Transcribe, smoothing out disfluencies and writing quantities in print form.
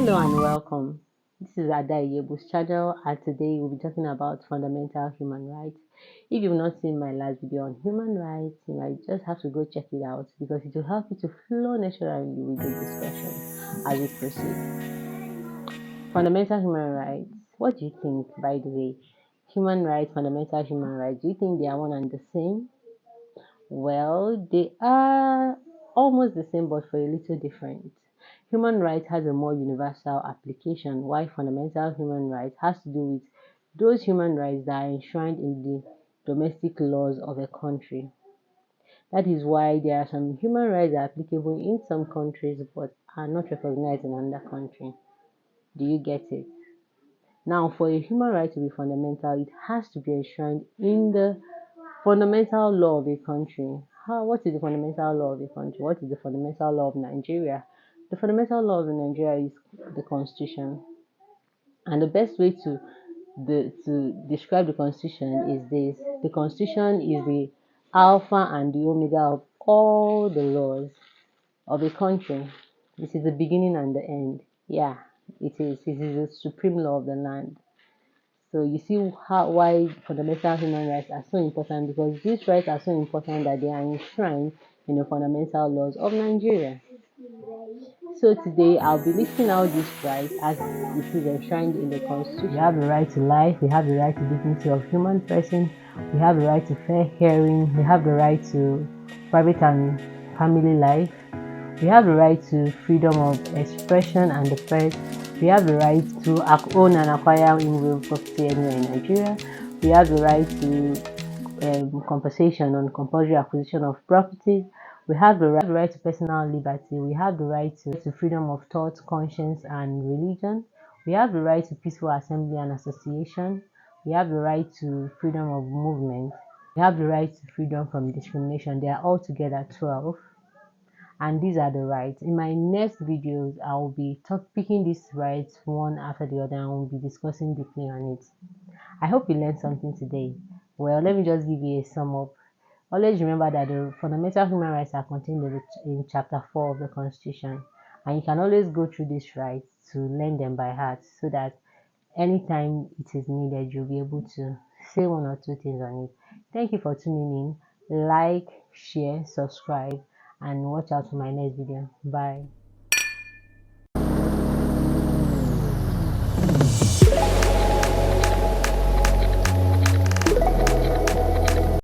Hello and welcome. This is Ada Yebu's channel, and today we'll be talking about fundamental human rights. If you've not seen my last video on human rights, you might just have to go check it out because it will help you to flow naturally with the discussion as we proceed. Fundamental human rights. What do you think, by the way? Human rights, fundamental human rights, do you think they are one and the same? Well, they are almost the same but for a little different. Human rights has a more universal application, while fundamental human rights has to do with those human rights that are enshrined in the domestic laws of a country. That is why there are some human rights that are applicable in some countries but are not recognized in another country. Do you get it? Now, for a human right to be fundamental, it has to be enshrined in the fundamental law of a country. What is the fundamental law of a country? What is the fundamental law of Nigeria? The fundamental law of Nigeria is the constitution. And the best way to describe the constitution is this. The constitution is the alpha and the omega of all the laws of a country. This is the beginning and the end. Yeah, it is. It is the supreme law of the land. So you see why fundamental human rights are so important, because these rights are so important that they are enshrined in the fundamental laws of Nigeria. So today I'll be listing out these rights as it is enshrined in the constitution. We have the right to life, we have the right to dignity of human person, we have the right to fair hearing, we have the right to private and family life, we have the right to freedom of expression and the press. We have the right to own and acquire real property anywhere in Nigeria. We have the right to compensation on compulsory acquisition of property. We have the right to personal liberty. We have the right to freedom of thought, conscience, and religion. We have the right to peaceful assembly and association. We have the right to freedom of movement. We have the right to freedom from discrimination. They are altogether 12. And these are the rights. In my next videos, I will be picking these rights one after the other and we'll be discussing deeply on it. I hope you learned something today. Well, let me just give you a sum up. Always remember that the fundamental human rights are contained in chapter 4 of the Constitution, and you can always go through these rights to learn them by heart so that anytime it is needed, you'll be able to say one or two things on it. Thank you for tuning in. Like, share, subscribe, and watch out for my next video. Bye.